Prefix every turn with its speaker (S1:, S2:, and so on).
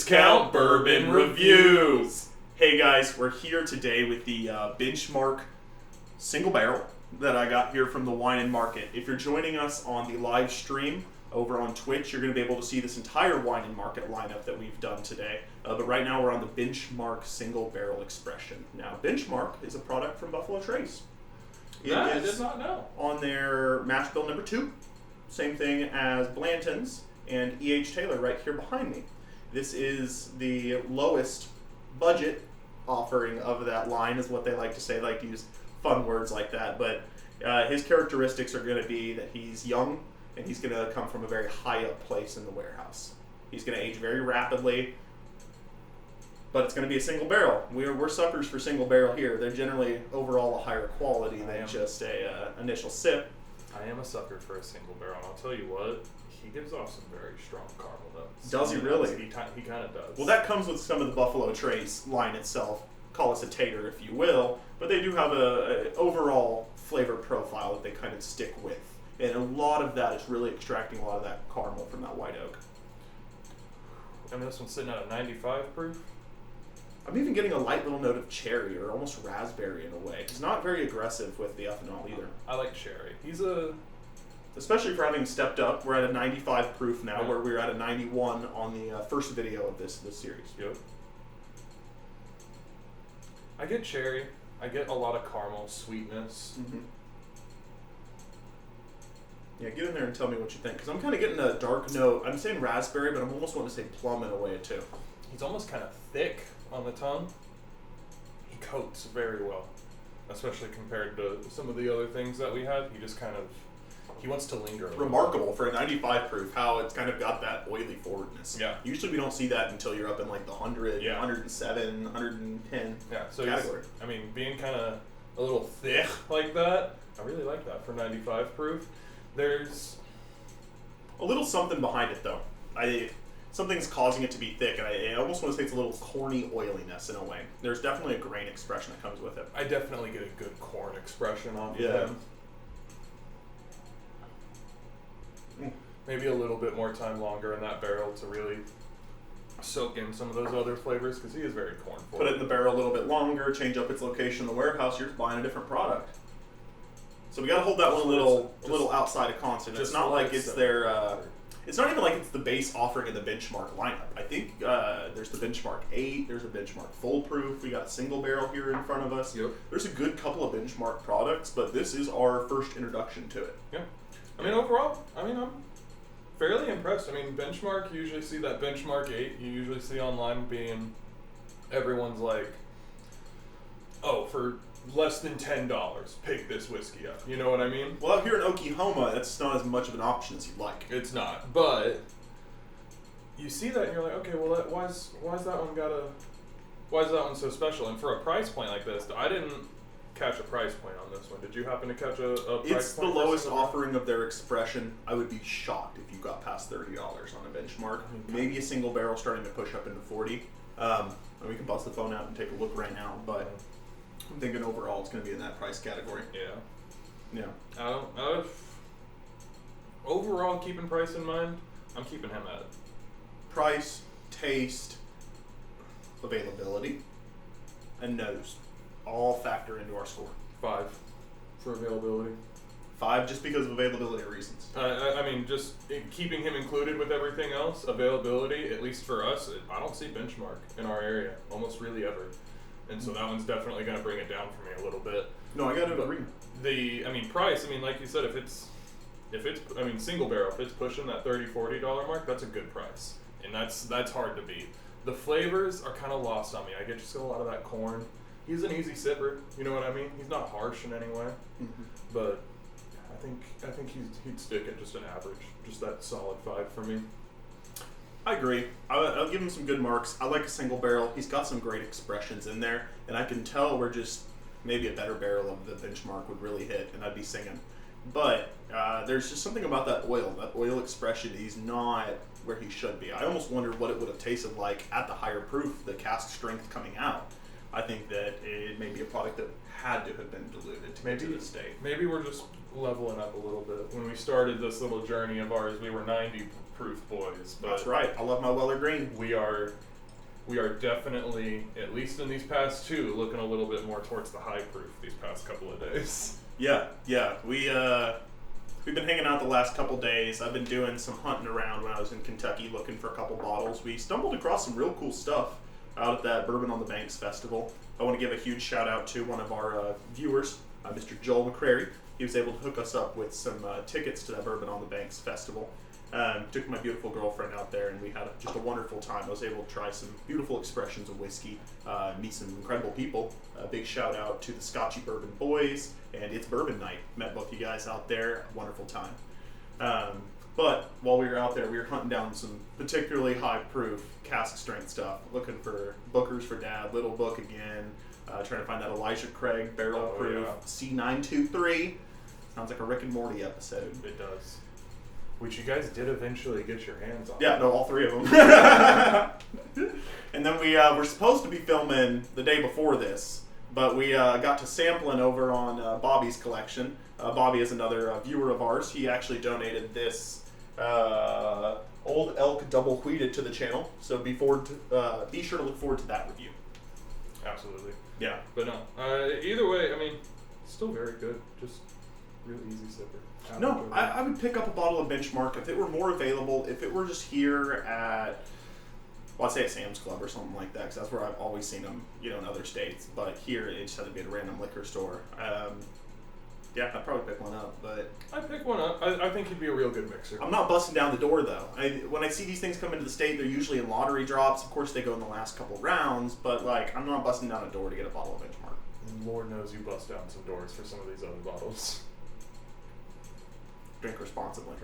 S1: Discount Bourbon Reviews. Hey guys, we're here today with the Benchmark single barrel that I got here from the Wine and Market. If you're joining us on the live stream over on Twitch, you're going to be able to see this entire Wine and Market lineup that we've done today. But right now we're on the Benchmark single barrel expression. Now, Benchmark is a product from Buffalo Trace.
S2: I did not know.
S1: On their mash bill number 2. Same thing as Blanton's and E.H. Taylor right here behind me. This is the lowest budget offering of that line, is what they like to say. They like to use fun words like that. But his characteristics are going to be that he's young and he's going to come from a very high up place in the warehouse. He's going to age very rapidly, but it's going to be a single barrel. We're suckers for single barrel here. They're generally overall a higher quality than just a initial sip.
S2: I am a sucker for a single barrel. And I'll tell you what, he gives off some very strong caramel notes.
S1: Does he really?
S2: He kind of does.
S1: Well, that comes with some of the Buffalo Trace line itself. Call us a tater if you will, but they do have a overall flavor profile that they kind of stick with. And a lot of that is really extracting a lot of that caramel from that white oak.
S2: I mean, this one's sitting at a 95 proof.
S1: I'm even getting a light little note of cherry or almost raspberry in a way. He's not very aggressive with the ethanol either.
S2: I like cherry.
S1: Especially for having stepped up. We're at a 95 proof now, where we were at a 91 on the first video of this series.
S2: Yep. I get cherry. I get a lot of caramel sweetness.
S1: Mm-hmm. Yeah, get in there and tell me what you think, because I'm kind of getting a dark note. I'm saying raspberry, but I'm almost wanting to say plum in a way too.
S2: He's almost kind of thick on the tongue. He coats very well, especially compared to some of the other things that we had. He wants to linger.
S1: Remarkable for a 95 proof, how it's kind of got that oily forwardness.
S2: Yeah.
S1: Usually we don't see that until you're up in like the 100, 107, 110
S2: so
S1: category.
S2: Being kind of a little thick like that, I really like that for 95 proof. There's
S1: a little something behind it though. Something's causing it to be thick, and I almost want to say it's a little corny oiliness in a way. There's definitely a grain expression that comes with it.
S2: I definitely get a good corn expression off of him. Maybe a little bit more time longer in that barrel to really soak in some of those other flavors, because he is very corn forward.
S1: Put it in the barrel a little bit longer, change up its location in the warehouse, you're buying a different product. So we got to hold that one a little outside of constant. It's not like it's their... it's not even like it's the base offering in the Benchmark lineup. I think there's the Benchmark 8, there's a Benchmark Full Proof, we got a single barrel here in front of us.
S2: Yep.
S1: There's a good couple of Benchmark products, but this is our first introduction to it.
S2: Yeah. Overall, I'm fairly impressed. Benchmark, you usually see that Benchmark 8, you usually see online being, everyone's like, oh, for less than $10, pick this whiskey up. You know what I mean?
S1: Well, out here in Oklahoma, that's not as much of an option as you'd like.
S2: It's not, but you see that and you're like, okay, well, why is that one so special? And for a price point like this, I didn't catch a price point on this one. Did you happen to catch a price point?
S1: It's the lowest offering of their expression. I would be shocked if you got past $30 on a Benchmark. Maybe a single barrel starting to push up into 40. And we can bust the phone out and take a look right now, but I'm thinking overall it's going to be in that price category. Yeah.
S2: Overall, keeping price in mind, I'm keeping him at it.
S1: Price, taste, availability, and nose all factor into our score.
S2: 5 for availability.
S1: 5 just because of availability reasons.
S2: Just keeping him included with everything else, availability, at least for us, I don't see Benchmark in our area almost really ever. And so that one's definitely going to bring it down for me a little bit.
S1: No, I got to agree.
S2: Price, like you said, if it's single barrel, if it's pushing that $30, $40 mark, that's a good price. And that's hard to beat. The flavors are kind of lost on me. I get just a lot of that corn. He's an easy sipper, you know what I mean? He's not harsh in any way.
S1: Mm-hmm.
S2: But I think he'd stick at just an average, just that solid 5 for me.
S1: I agree. I'll give him some good marks. I like a single barrel. He's got some great expressions in there, and I can tell we're just maybe a better barrel of the Benchmark would really hit, and I'd be singing. But there's just something about that oil expression. He's not where he should be. I almost wonder what it would have tasted like at the higher proof, the cask strength coming out. I think that it may be a product that had to have been diluted to get to this state.
S2: Maybe we're just leveling up a little bit. When we started this little journey of ours, we were 90 proof boys. But
S1: that's right. I love my Weller Green.
S2: We are we are definitely, at least in these past two, looking a little bit more towards the high proof these past couple of days.
S1: Yeah. We've been hanging out the last couple days. I've been doing some hunting around when I was in Kentucky looking for a couple bottles. We stumbled across some real cool stuff out at that Bourbon on the Banks festival. I want to give a huge shout out to one of our viewers, Mr. Joel McCrary. He was able to hook us up with some tickets to that Bourbon on the Banks festival. Took my beautiful girlfriend out there, and we had just a wonderful time. I was able to try some beautiful expressions of whiskey, meet some incredible people. A big shout out to the Scotchy Bourbon Boys, and it's Bourbon Night. Met both you guys out there. Wonderful time. But while we were out there, we were hunting down some particularly high proof cask strength stuff, looking for Bookers for Dad, Little Book again, trying to find that Elijah Craig barrel proof C923. Sounds like a Rick and Morty episode.
S2: It does. Which you guys did eventually get your hands on.
S1: Yeah, no, all three of them. And then we were supposed to be filming the day before this, but we got to sampling over on Bobby's collection. Bobby is another viewer of ours. He actually donated this Old Elk double wheated to the channel, so be sure to look forward to that review.
S2: Absolutely.
S1: Yeah.
S2: But no, either way, I mean, still very good. Just real easy sipper.
S1: No, I would pick up a bottle of Benchmark if it were more available. If it were just here at, well, I'd say at Sam's Club or something like that, because that's where I've always seen them, in other states. But here, it just had to be at a random liquor store. Yeah, I'd probably pick one up, but...
S2: I'd pick one up. I think he'd be a real good mixer.
S1: I'm not busting down the door, though. When I see these things come into the state, they're usually in lottery drops. Of course, they go in the last couple rounds, but, I'm not busting down a door to get a bottle of Benchmark.
S2: Lord knows you bust down some doors for some of these other bottles.
S1: Drink responsibly.